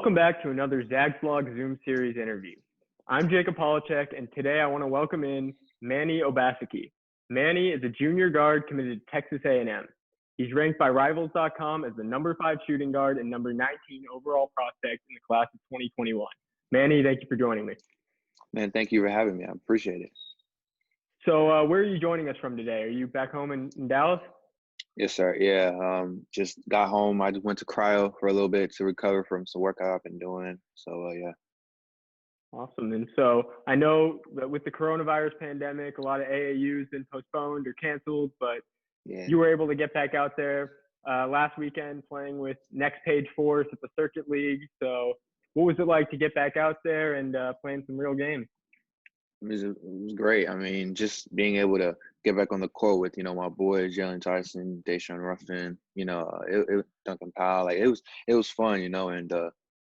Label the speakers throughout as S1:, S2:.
S1: Welcome back to another ZAGSBLOG Zoom series interview. I'm Jacob Polacheck, and today I want to welcome in Manny Obaseki. Manny is a junior guard committed to Texas A&M. He's ranked by Rivals.com as the number 5 shooting guard and number 19 overall prospect in the class of 2021. Manny, thank you for joining me.
S2: Man, thank you for having me. I appreciate it.
S1: So where are you joining us from today? Are you back home in Dallas?
S2: Yes, sir. Yeah, just got home. I just went to cryo for a little bit to recover from some work I've been doing. So, yeah.
S1: Awesome. And so I know that with the coronavirus pandemic, a lot of AAUs been postponed or canceled, but you were able to get back out there last weekend playing with Next Page Force at the Circuit League. So what was it like to get back out there and playing some real games?
S2: It was great. I mean, just being able to get back on the court with, my boys, Jalen Tyson, Deshaun Ruffin, Duncan Powell. Like, it was fun, and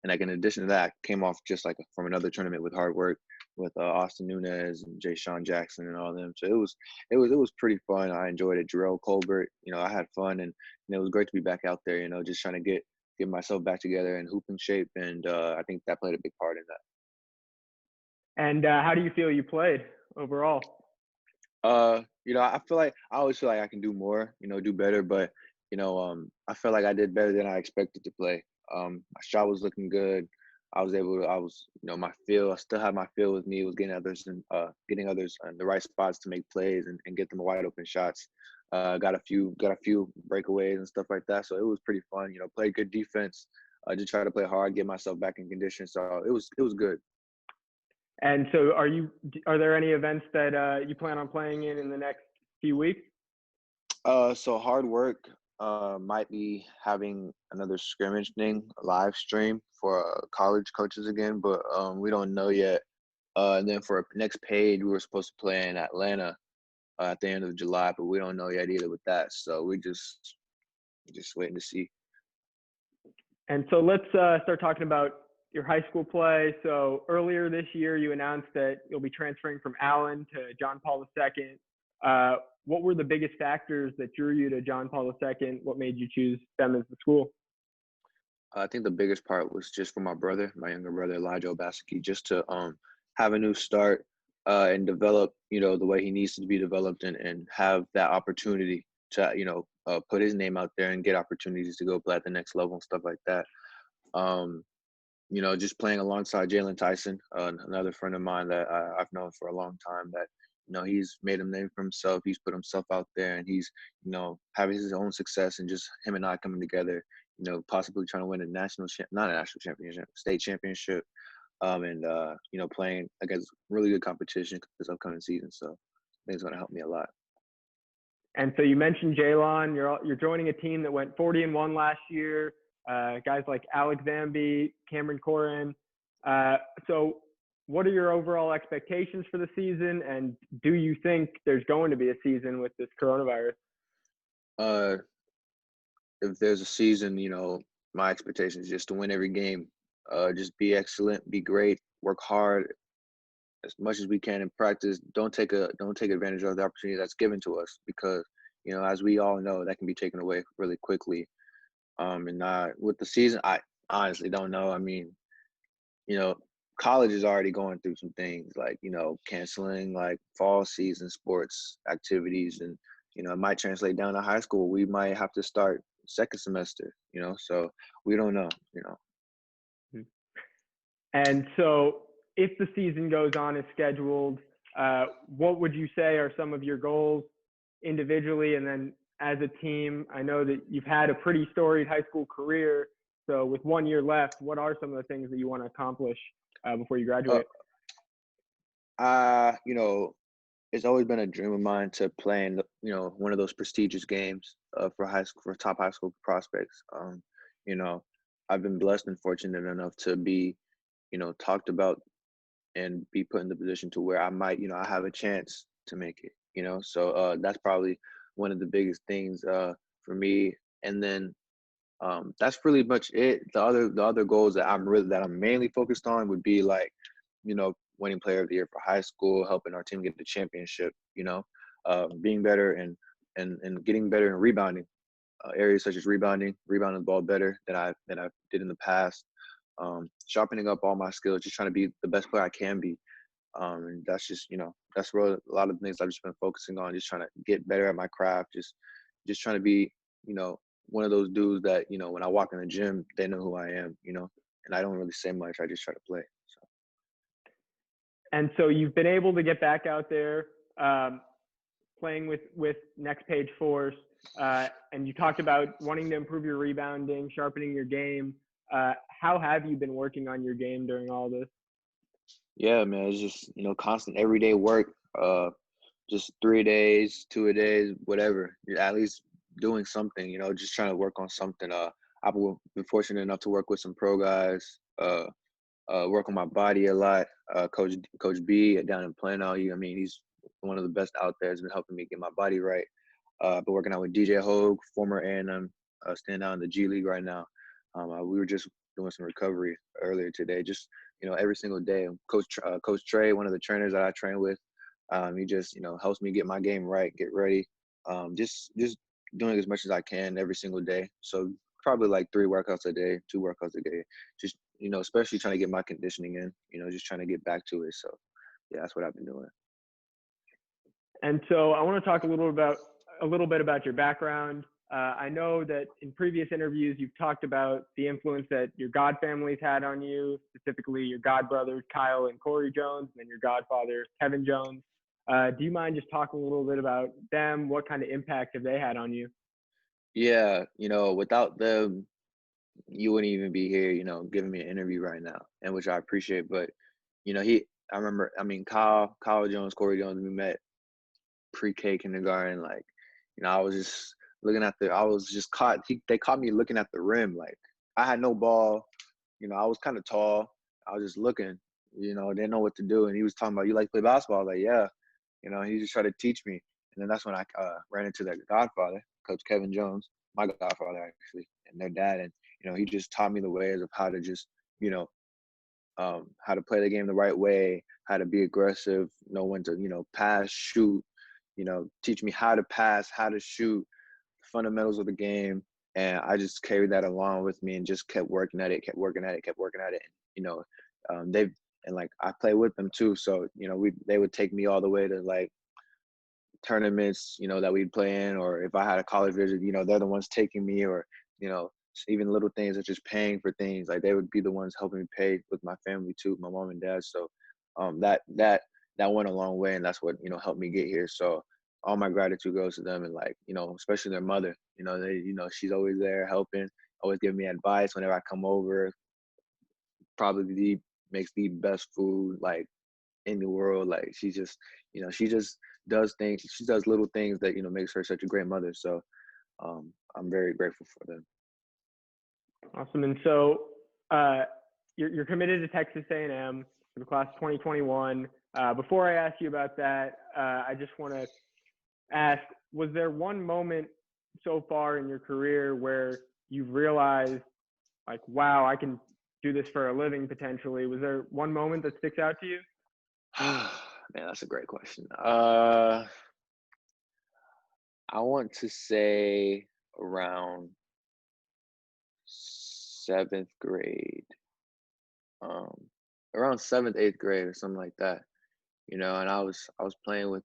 S2: like in addition to that, I came off just like from another tournament with hard work with Austin Nunez and Jay Sean Jackson and all them. So it was pretty fun. I enjoyed it. Jarrell Colbert, I had fun, and it was great to be back out there, just trying to get myself back together and hooping shape. And I think that played a big part in that.
S1: And how do you feel you played overall?
S2: I always feel like I can do more, do better, but I feel like I did better than I expected to play. My shot was looking good. I still had my feel with me. It was getting others in the right spots to make plays and get them wide open shots. Got a few breakaways and stuff like that. So it was pretty fun. Played good defense. Just try to play hard, get myself back in condition. So it was good.
S1: And so are there any events that you plan on playing in the next few weeks?
S2: So hard work might be having another scrimmage thing, a live stream for college coaches again, but we don't know yet. And then for Next Page, we were supposed to play in Atlanta at the end of July, but we don't know yet either with that. So we just waiting to see.
S1: And so let's start talking about your high school play. So earlier this year, you announced that you'll be transferring from Allen to John Paul II. What were the biggest factors that drew you to John Paul II? What made you choose them as the school?
S2: I think the biggest part was just for my younger brother, Elijah Obaseki, just to have a new start and develop, the way he needs to be developed and have that opportunity to, put his name out there and get opportunities to go play at the next level and stuff like that. Just playing alongside Jalen Tyson, another friend of mine that I've known for a long time that, he's made a name for himself. He's put himself out there and he's, having his own success, and just him and I coming together, possibly trying to win state championship, and playing against really good competition this upcoming season. So I think it's going to help me a lot.
S1: And so you mentioned Jalen, you're joining a team that went 40-1 last year. Guys like Alex Zambi, Cameron Corin. So what are your overall expectations for the season? And do you think there's going to be a season with this coronavirus?
S2: If there's a season, my expectation is just to win every game. Just be excellent, be great, work hard as much as we can in practice. Don't take advantage of the opportunity that's given to us, because, as we all know, that can be taken away really quickly. With the season, I honestly don't know. I mean, college is already going through some things like, canceling like fall season sports activities, and, it might translate down to high school. We might have to start second semester, so we don't know,
S1: And so if the season goes on as scheduled, what would you say are some of your goals individually and then as a team? I know that you've had a pretty storied high school career. So with 1 year left, what are some of the things that you want to accomplish before you graduate?
S2: It's always been a dream of mine to play in, one of those prestigious games for top high school prospects. I've been blessed and fortunate enough to be, talked about and be put in the position to where I might, I have a chance to make it, So that's probably one of the biggest things for me. And then that's pretty much it. The other goals that I'm mainly focused on would be like, winning player of the year for high school, helping our team get the championship, being better and getting better in rebounding, areas such as rebounding the ball better than I did in the past. sharpening up all my skills, just trying to be the best player I can be. And that's just, that's really a lot of the things I've just been focusing on, just trying to get better at my craft, just trying to be, one of those dudes that, when I walk in the gym, they know who I am, and I don't really say much. I just try to play. So.
S1: And so you've been able to get back out there, playing with Next Page Force, and you talked about wanting to improve your rebounding, sharpening your game. How have you been working on your game during all this?
S2: Yeah, man, it's just, constant everyday work, just 3 days, 2 a days, whatever. You're at least doing something, just trying to work on something. I've been fortunate enough to work with some pro guys, work on my body a lot. Coach B down in Plano, I mean, he's one of the best out there. Has been helping me get my body right. Been working out with DJ Hogue, former A&M, staying out in the G League right now. We were just doing some recovery earlier today. Just every single day. Coach Trey, one of the trainers that I train with, he just helps me get my game right, get ready. Just doing as much as I can every single day. So probably like 3 workouts a day, 2 workouts a day. Just especially trying to get my conditioning in. Just trying to get back to it. So yeah, that's what I've been doing.
S1: And so I want to talk a little bit about your background. I know that in previous interviews, you've talked about the influence that your God families had on you, specifically your God brothers, Kyle and Corey Jones, and then your godfather, Kevin Jones. Do you mind just talking a little bit about them? What kind of impact have they had on you?
S2: Yeah, without them, you wouldn't even be here, giving me an interview right now, and which I appreciate. But, I remember, Kyle Jones, Corey Jones, we met pre-K kindergarten. Like, I was just looking at I was just caught. They caught me looking at the rim. Like, I had no ball. I was kind of tall. I was just looking. Didn't know what to do. And he was talking about, you like to play basketball? I was like, yeah. He just tried to teach me. And then that's when I ran into their godfather, Coach Kevin Jones, my godfather actually, and their dad. And he just taught me the ways of how to just, how to play the game the right way, how to be aggressive, know when to, pass, shoot, teach me how to pass, how to shoot, fundamentals of the game. And I just carried that along with me and just kept working at it. And like I play with them too. So, they would take me all the way to like tournaments, that we'd play in, or if I had a college visit, they're the ones taking me, or, even little things such as paying for things. Like they would be the ones helping me pay with my family too, my mom and dad. So that went a long way, and that's what, helped me get here. So all my gratitude goes to them, and like, especially their mother, she's always there helping, always giving me advice whenever I come over. Probably makes the best food like in the world. Like she just does things. She does little things that, makes her such a great mother. So I'm very grateful for them.
S1: Awesome. And so you're committed to Texas A&M for the class of 2021. Before I ask you about that, I just want to ask, was there one moment so far in your career where you've realized, like, wow, I can do this for a living potentially? Was there one moment that sticks out to you?
S2: Man, that's a great question. I want to say around 7th grade, around 7th, 8th grade or something like that, and I was playing with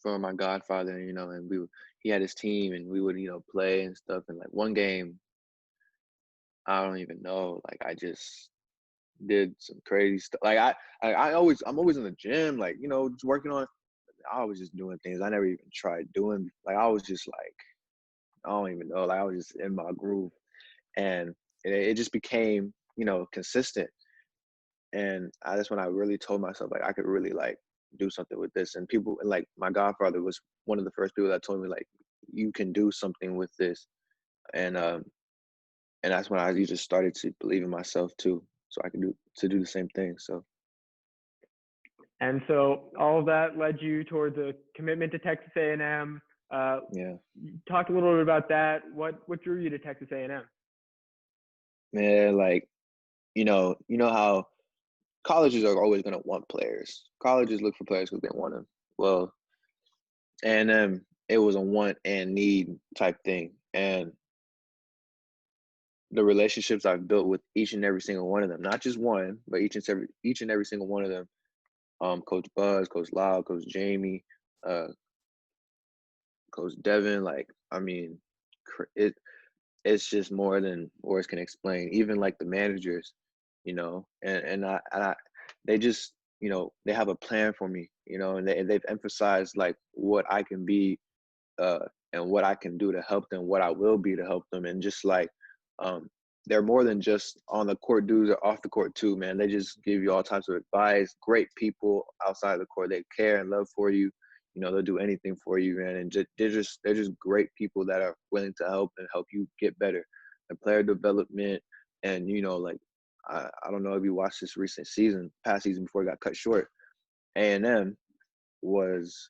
S2: for my godfather, and he had his team, and we would, play and stuff. And like one game, I don't even know, like I just did some crazy stuff. Like I'm always in the gym, like, just working on. I was just doing things I never even tried doing. Like I was just like, I don't even know. Like I was just in my groove, and it just became, consistent. And that's when I really told myself, like, I could really like do something with this. And people, like my godfather was one of the first people that told me, like, you can do something with this. And that's when I just started to believe in myself too, so I could do the same thing. So.
S1: And so all of that led you towards a commitment to Texas A&M.
S2: Yeah.
S1: Talk a little bit about that. What drew you to Texas A&M?
S2: Man, like, how colleges are always going to want players. Colleges look for players because they want them. Well, A&M, it was a want and need type thing. And the relationships I've built with each and every single one of them, not just one, but each and every single one of them. Coach Buzz, Coach Lyle, Coach Jamie, uh, Coach Devin. Like, I mean, it it's just more than words can explain. Even like the managers, and they just, they have a plan for me, and they've emphasized like what I can be, uh, and what I can do to help them, what I will be to help them, and just like, um, they're more than just on the court dudes or off the court too, man. They just give you all types of advice. Great people outside the court. They care and love for you. They'll do anything for you, man. And they're just great people that are willing to help and help you get better. The player development, and like, I don't know if you watched this recent season, past season before it got cut short. A&M was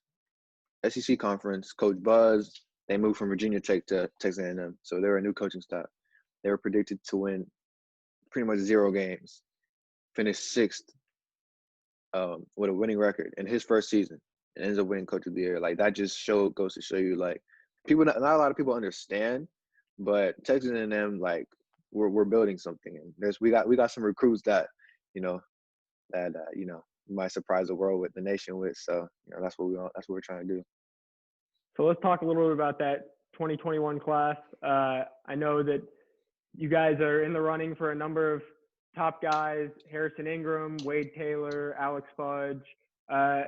S2: SEC conference. Coach Buzz, they moved from Virginia Tech to Texas A&M, so they were a new coaching staff. They were predicted to win pretty much 0 games, finished sixth, with a winning record in his first season, and ends up winning Coach of the Year. Like, that just goes to show you, like, not a lot of people understand, but Texas A&M, like, we're building something, and we got some recruits that, you know might surprise the nation with. So that's what we're trying to do.
S1: So let's talk a little bit about that 2021 class. I know that you guys are in the running for a number of top guys: Harrison Ingram, Wade Taylor, Alex Fudge. Do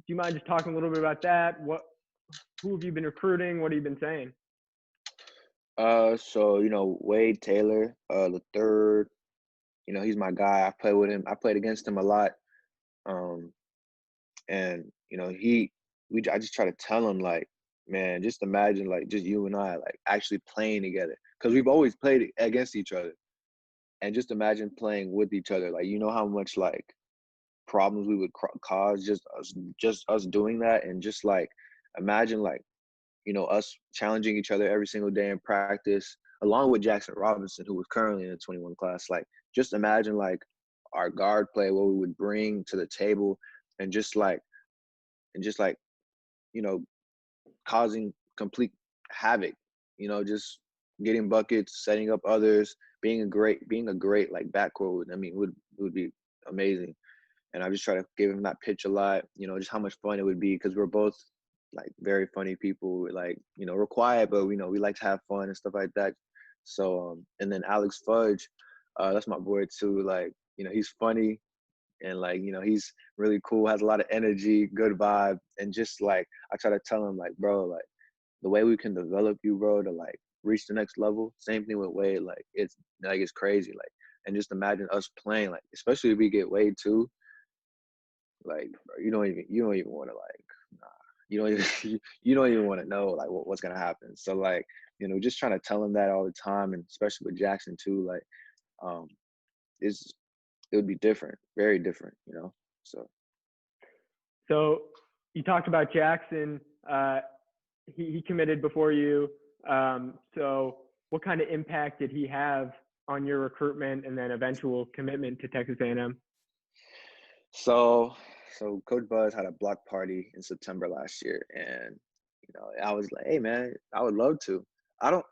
S1: you mind just talking a little bit about that? Who have you been recruiting? What have you been saying?
S2: So Wade Taylor, the third, he's my guy. I play with him. I played against him a lot. And I just try to tell him, like, man, just imagine, like, just you and I, like, actually playing together, because we've always played against each other, and just imagine playing with each other. Like, how much, like, problems we would cause just us doing that. And just, like, imagine, like, us challenging each other every single day in practice, along with Jackson Robinson, who was currently in the 21 class. Like, just imagine, like, our guard play, what we would bring to the table, and just like, you know, causing complete havoc, just getting buckets, setting up others, being a great like backcourt would be amazing. And I just try to give him that pitch a lot, just how much fun it would be, because we're both like very funny people. Like, we're quiet, but we like to have fun and stuff like that. So and then Alex Fudge, that's my boy too. Like, he's funny, and like, he's really cool, has a lot of energy, good vibe. And just like, I try to tell him, like, bro, like, the way we can develop you, bro, to like reach the next level. Same thing with Wade. Like, it's crazy. Like, and just imagine us playing, like, especially if we get Wade too. Like, bro, you don't even want to, like, nah, you don't even you don't even want to know, like, what's gonna happen. So like, just trying to tell him that all the time, and especially with Jackson too. Like, um, it would be different, very different. So.
S1: So you talked about Jackson. He committed before you. So what kind of impact did he have on your recruitment and then eventual commitment to Texas A&M?
S2: So, Coach Buzz had a block party in September last year, and I was like, "Hey, man, I would love to." I don't,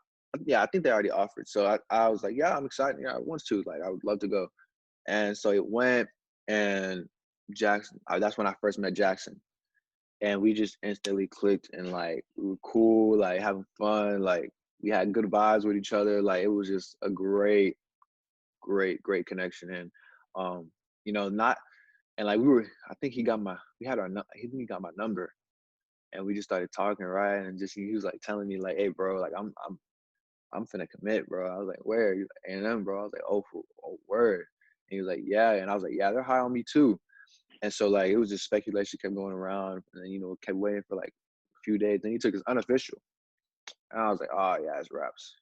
S2: yeah, I think they already offered. So I was like, "Yeah, I'm excited. Yeah, I want to. Like, I would love to go." And so it went, and Jackson. That's when I first met Jackson, and we just instantly clicked, and like, we were cool, like, having fun, like, we had good vibes with each other. Like, it was just a great, great, great connection. And not. And like, I think he got my number, and we just started talking, right? And just, he was like telling me, like, "Hey, bro, like, I'm finna commit, bro." I was like, "Where?" He's like, "A&M, bro." I was like, "Oh, word." And he was like, "Yeah," and I was like, "Yeah, they're high on me too." And so like, it was just speculation kept going around, and then kept waiting for like a few days. Then he took his unofficial, and I was like, "Oh yeah, it's raps,"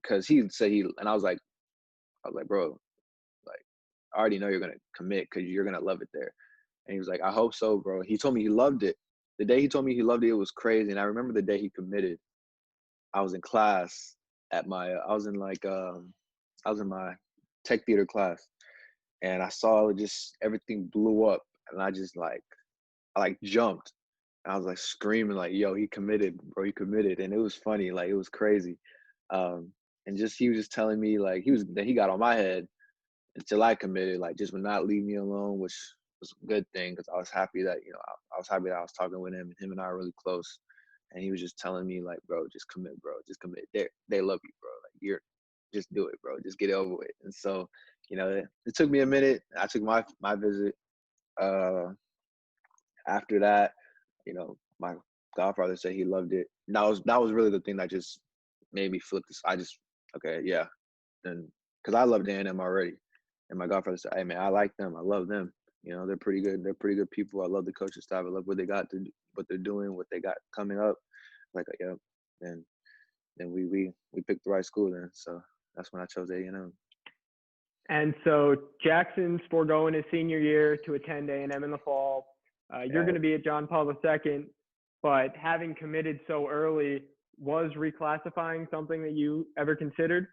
S2: because he said and I was like, "Bro, like, I already know you're gonna commit because you're gonna love it there." And he was like, "I hope so, bro." He told me he loved it. The day he told me he loved it, it was crazy. And I remember the day he committed, I was in class I was in my tech theater class, and I saw just everything blew up, and I like jumped. I was like screaming, like, "Yo, he committed, bro, he committed." And it was funny, like, it was crazy. and just he was just telling me like he got on my head until I committed, like just would not leave me alone, which was a good thing because I was happy that I was happy that I was talking with him, and him and I are really close. And he was just telling me like, bro, just commit, bro, just commit. They love you, bro. Like you're just do it, bro. Just get it over with. And so, it took me a minute. I took my visit. After that, my godfather said he loved it. And that was really the thing that just made me flip this. I just okay, yeah, and because I loved A&M already, and my godfather said, "Hey man, I like them. I love them. They're pretty good. They're pretty good people. I love the coaching staff. I love what they got to, what they're doing, what they got coming up. Like, yeah." And then we picked the right school then. So that's when I chose A&M.
S1: And so Jackson's foregoing his senior year to attend A&M in the fall. You're going to be at John Paul II, but having committed so early, was reclassifying something that you ever considered?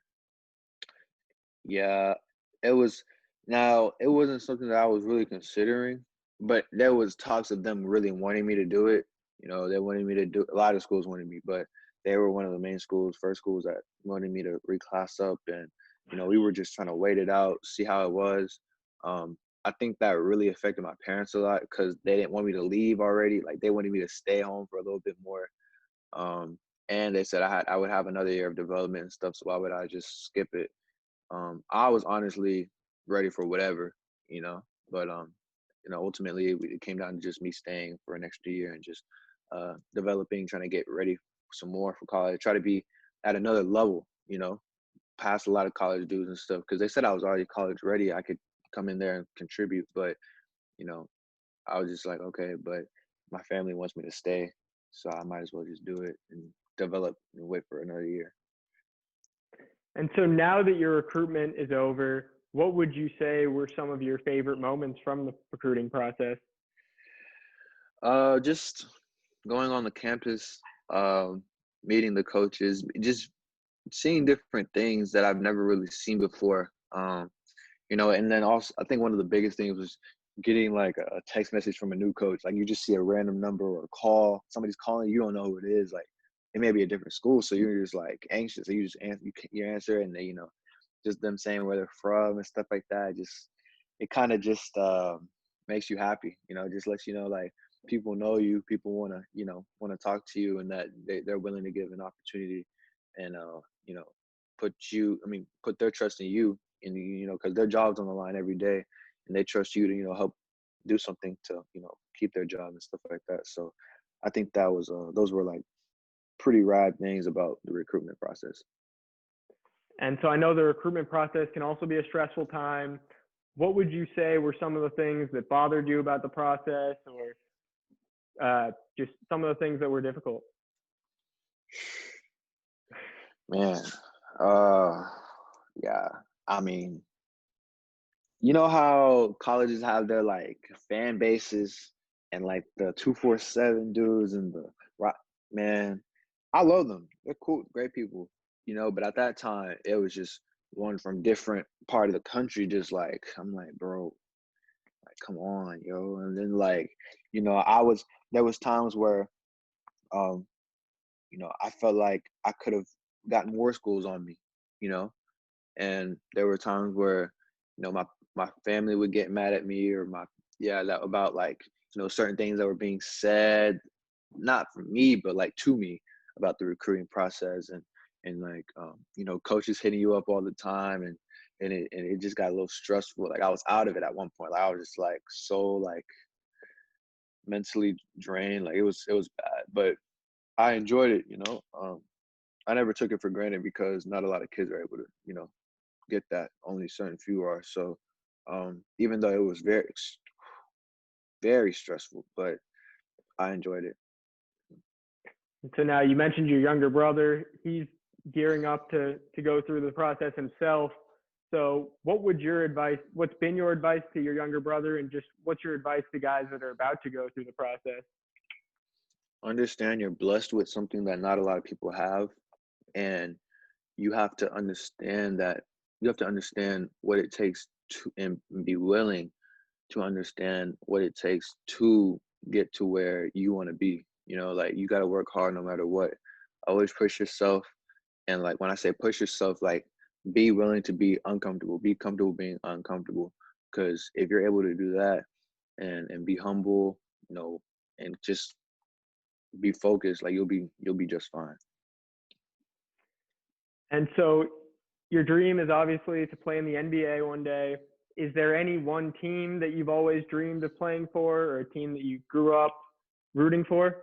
S2: Yeah, it was. Now it wasn't something that I was really considering, but there was talks of them really wanting me to do it. They wanted me to do. A lot of schools wanted me, but they were one of the main schools, first schools that wanted me to reclass up, and we were just trying to wait it out, see how it was. I think that really affected my parents a lot because they didn't want me to leave already. Like they wanted me to stay home for a little bit more. And they said I would have another year of development and stuff, so why would I just skip it? I was honestly ready for whatever, but ultimately it came down to just me staying for an extra year and just developing, trying to get ready some more for college, try to be at another level, past a lot of college dudes and stuff. Because they said I was already college ready, I could come in there and contribute, but you know, I was just like, okay, but my family wants me to stay, so I might as well just do it and develop and wait for another year.
S1: And so now that your recruitment is over, what would you say were some of your favorite moments from the recruiting process?
S2: Just going on the campus, meeting the coaches, just seeing different things that I've never really seen before. And then also I think one of the biggest things was getting like a text message from a new coach. Like you just see a random number or a call, somebody's calling, you don't know who it is. Like it may be a different school, so you're just like anxious. So you just answer, you answer, and they, just them saying where they're from and stuff like that. Just it kind of just makes you happy. Just lets you know like people know you, people want to talk to you, and that they're willing to give an opportunity, and put their trust in you, and because their job's on the line every day, and they trust you to help do something to keep their job and stuff like that. So I think that was those were like pretty rad things about the recruitment process.
S1: And so I know the recruitment process can also be a stressful time. What would you say were some of the things that bothered you about the process, or just some of the things that were difficult?
S2: Man, yeah. I mean, you know how colleges have their like fan bases and like the 247 dudes and the rock, man. I love them. They're cool, great people, but at that time it was just one from different part of the country, just like I'm like, bro, like come on, yo. And then like, there was times where um, I felt like I could have gotten more schools on me, you know, and there were times where my family would get mad at me, or that about like certain things that were being said, not from me but like to me, about the recruiting process, and like coaches hitting you up all the time, and it just got a little stressful. Like I was out of it at one point. Like I was just like so like mentally drained. Like it was bad, but I enjoyed it. I never took it for granted because not a lot of kids are able to get that. Only certain few are. So even though it was very, very stressful, but I enjoyed it.
S1: So now you mentioned your younger brother. He's gearing up to go through the process himself. So what's been your advice to your younger brother, and just what's your advice to guys that are about to go through the process?
S2: Understand you're blessed with something that not a lot of people have, and you have to understand that you have to understand what it takes to, and be willing to understand what it takes to get to where you want to be. Like you got to work hard no matter what. Always push yourself, And like when I say push yourself, like be willing to be uncomfortable, be comfortable being uncomfortable. Because if you're able to do that and be humble, and just be focused, like you'll be just fine.
S1: And so your dream is obviously to play in the NBA one day. Is there any one team that you've always dreamed of playing for, or a team that you grew up rooting for?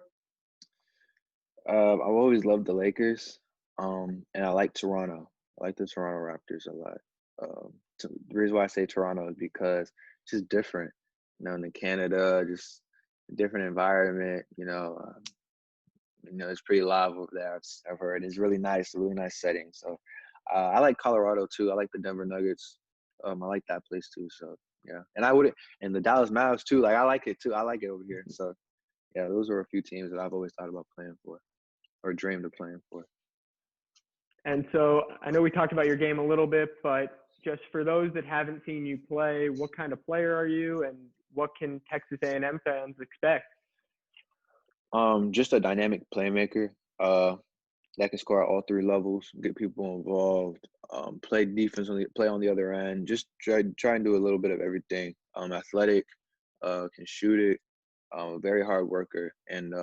S2: I've always loved the Lakers, and I like Toronto. I like the Toronto Raptors a lot. The reason why I say Toronto is because it's just different. In Canada, just a different environment. It's pretty live over there. I've heard it's really nice, a really nice setting. So I like Colorado too. I like the Denver Nuggets. I like that place too. So yeah, and the Dallas Mavs too. Like I like it too. I like it over here. So yeah, those are a few teams that I've always thought about playing for or dreamed of playing for.
S1: And so I know we talked about your game a little bit, but just for those that haven't seen you play, what kind of player are you, and what can Texas A&M fans expect?
S2: Just a dynamic playmaker. That can score at all three levels, get people involved, play defensively, play on the other end. Just try and do a little bit of everything. Athletic, can shoot it. A very hard worker, and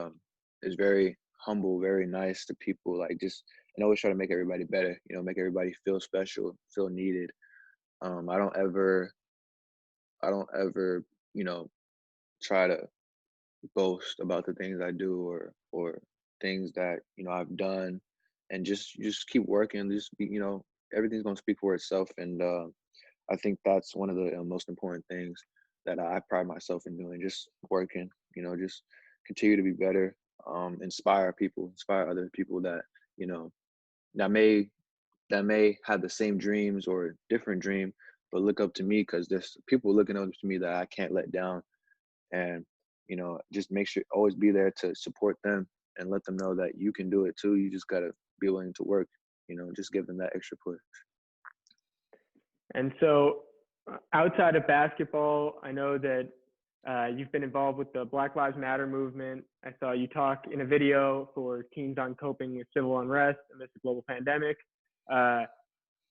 S2: is very humble, very nice to people. Like and always try to make everybody better. Make everybody feel special, feel needed. I don't ever, try to boast about the things I do or things that I've done, and just keep working. Just be, everything's gonna speak for itself, and I think that's one of the most important things that I pride myself in doing. Just working, just continue to be better, inspire people, inspire other people that you know that may have the same dreams or different dream, but look up to me because there's people looking up to me that I can't let down, and just make sure always be there to support them and let them know that you can do it too. You just gotta be willing to work, just give them that extra push.
S1: And so outside of basketball, I know that you've been involved with the Black Lives Matter movement. I saw you talk in a video for Teens on Coping with Civil Unrest amidst the global pandemic.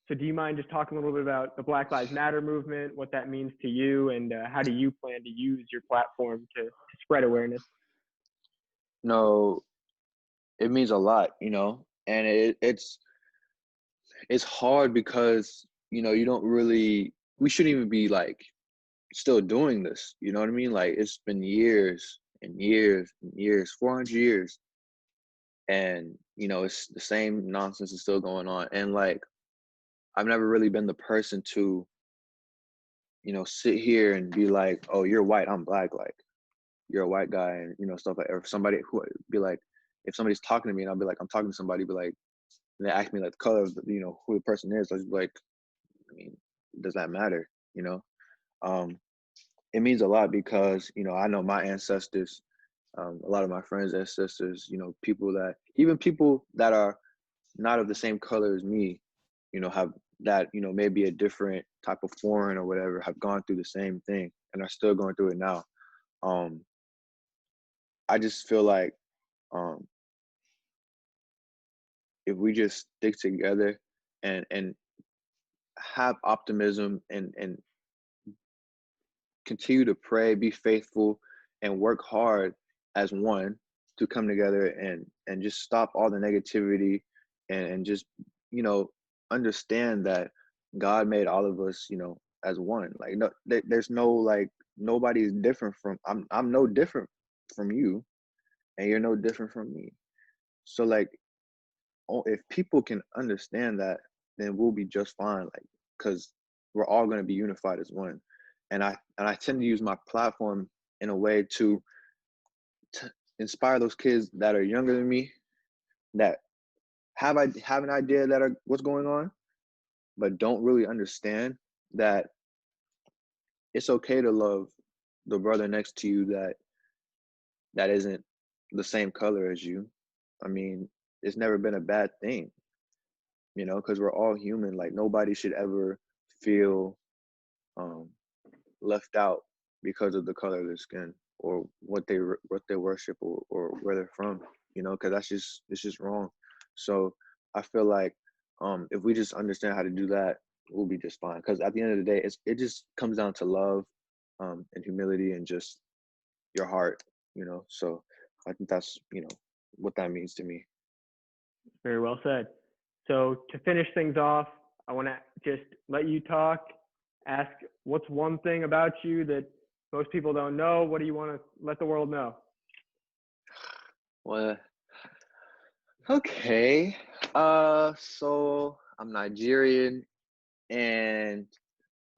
S1: So do you mind just talking a little bit about the Black Lives Matter movement, what that means to you, and how do you plan to use your platform to spread awareness?
S2: No, it means a lot, and it's hard because you don't really we shouldn't even be like still doing this. You know what I mean? Like it's been years and years and years, 400 years, and it's the same nonsense is still going on. And like I've never really been the person to sit here and be like, oh, you're white, I'm black, like you're a white guy, and stuff like. Or if somebody who be like, if somebody's talking to me and I'll be like, I'm talking to somebody, be like, and they ask me like the color of who the person is, I was like, I mean, does that matter? Um, it means a lot because I know my ancestors, a lot of my friends' ancestors, even people that are not of the same color as me, have that maybe a different type of foreign or whatever, have gone through the same thing and are still going through it now. Um, I just feel like um, if we just stick together and have optimism and continue to pray, be faithful, and work hard as one to come together and just stop all the negativity and just understand that God made all of us as one. Like no, there's no like nobody's different from I'm no different from you, and you're no different from me. So like if people can understand that, then we'll be just fine. Like because we're all going to be unified as one. And I tend to use my platform in a way to inspire those kids that are younger than me, that have an idea that are what's going on, but don't really understand that it's okay to love the brother next to you that isn't the same color as you. I mean, it's never been a bad thing, because we're all human. Like nobody should ever feel um, left out because of the color of their skin or what they worship or where they're from, because it's just wrong. So I feel like if we just understand how to do that, we'll be just fine. Because at the end of the day, it just comes down to love, and humility, and just your heart. So I think that's what that means to me.
S1: Very well said. So to finish things off, I want to just let you talk. Ask what's one thing about you that most people don't know. What do you want to let the world know?
S2: Well, okay. So I'm Nigerian, and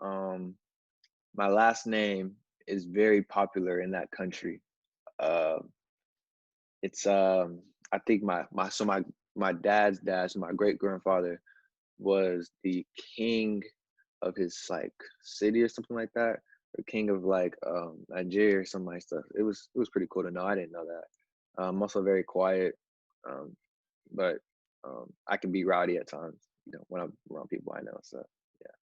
S2: um, my last name is very popular in that country. Uh, it's I think my dad's dad, so my great grandfather was the king of his like city or something like that, or king of like Nigeria or something like stuff. It was pretty cool to know. I didn't know that. I'm also very quiet, um, but I can be rowdy at times. When I'm around people I know. So yeah.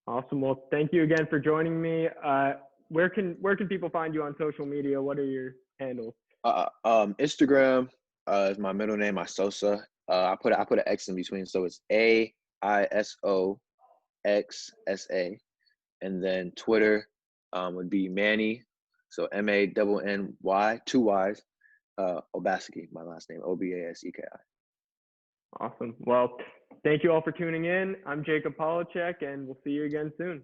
S1: Awesome. Well, thank you again for joining me. Where can people find you on social media? What are your handles?
S2: Instagram is my middle name, Isosa. I put an X in between, so it's AISOXSA. And then Twitter would be Manny, so MANNY, two Y's, Obaseki, my last name, Obaseki.
S1: Awesome. Well, thank you all for tuning in. I'm Jacob Polacheck, and we'll see you again soon.